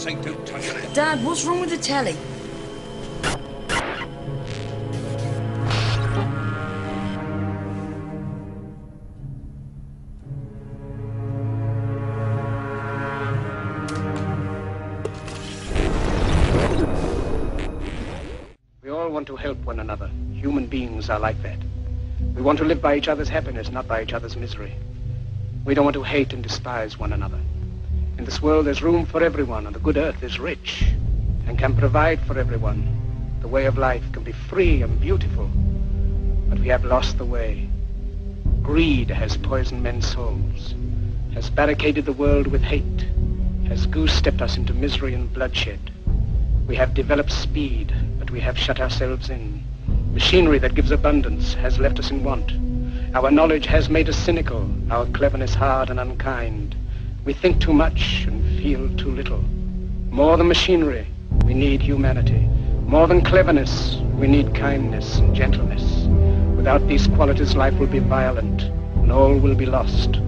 sake, don't touch it. Dad, what's wrong with the telly? We all want to help one another. Human beings are like that. We want to live by each other's happiness, not by each other's misery. We don't want to hate and despise one another. In this world there's room for everyone, and the good earth is rich and can provide for everyone. The way of life can be free and beautiful, but we have lost the way. Greed has poisoned men's souls, has barricaded the world with hate, has goose-stepped us into misery and bloodshed. We have developed speed, but we have shut ourselves in. Machinery that gives abundance has left us in want. Our knowledge has made us cynical, our cleverness hard and unkind. We think too much and feel too little. More than machinery, we need humanity. More than cleverness, we need kindness and gentleness. Without these qualities, life will be violent and all will be lost.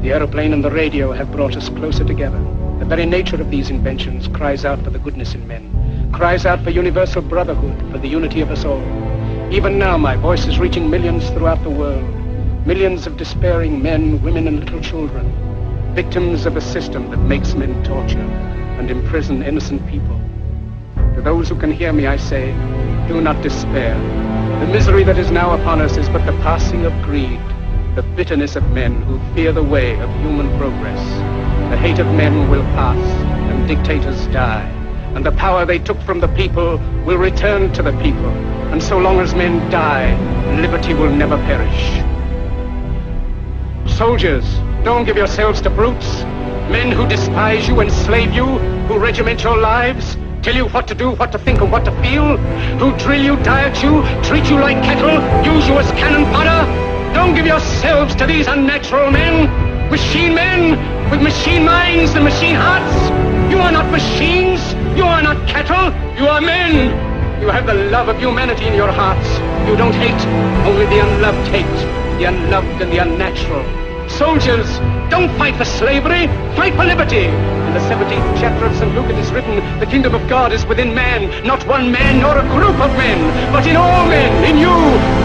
The aeroplane and the radio have brought us closer together. The very nature of these inventions cries out for the goodness in men, cries out for universal brotherhood, for the unity of us all. Even now, my voice is reaching millions throughout the world, millions of despairing men, women, and little children, victims of a system that makes men torture and imprison innocent people. To those who can hear me, I say, do not despair. The misery that is now upon us is but the passing of greed, the bitterness of men who fear the way of human progress. The hate of men will pass, and dictators die, and the power they took from the people will return to the people. And so long as men die, liberty will never perish. Soldiers, don't give yourselves to brutes, men who despise you, enslave you, who regiment your lives, tell you what to do, what to think, and what to feel, who drill you, diet you, treat you like cattle, use you as cannon fodder. Don't give yourselves to these unnatural men, machine men, with machine minds and machine hearts. You are not machines, you are not cattle, you are men. You have the love of humanity in your hearts. You don't hate, only the unloved hate, the unloved and the unnatural. Soldiers, don't fight for slavery, fight for liberty. In the 17th chapter of St. Luke it is written, the kingdom of God is within man, not one man nor a group of men, but in all men, in you.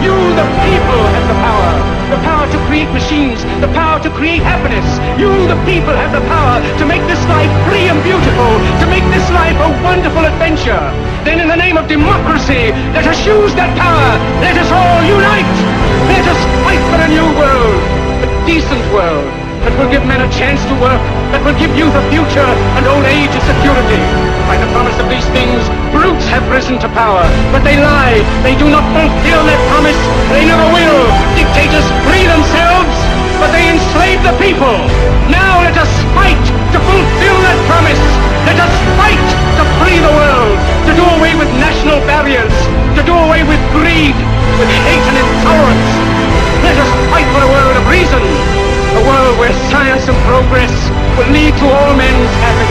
You, the people, have the power to create machines, the power to create happiness. You, the people, have the power to make this life free and beautiful, to make this life a wonderful adventure. Then in the name of democracy, let us use that power. Let us all unite. Let us fight for a new world, a decent world, that will give men a chance to work, that will give youth a future and old age a security. By the promise of these things, brutes have risen to power, but they lie. They do not fulfill their promise. They never will. Dictators free themselves, but they enslave the people. Now let us fight to fulfill that promise. Let us fight to free the world, to do away with national barriers, to do away with greed, with hate and intolerance. Let us fight for a world of reason, a world where science and progress will lead to all men's happiness.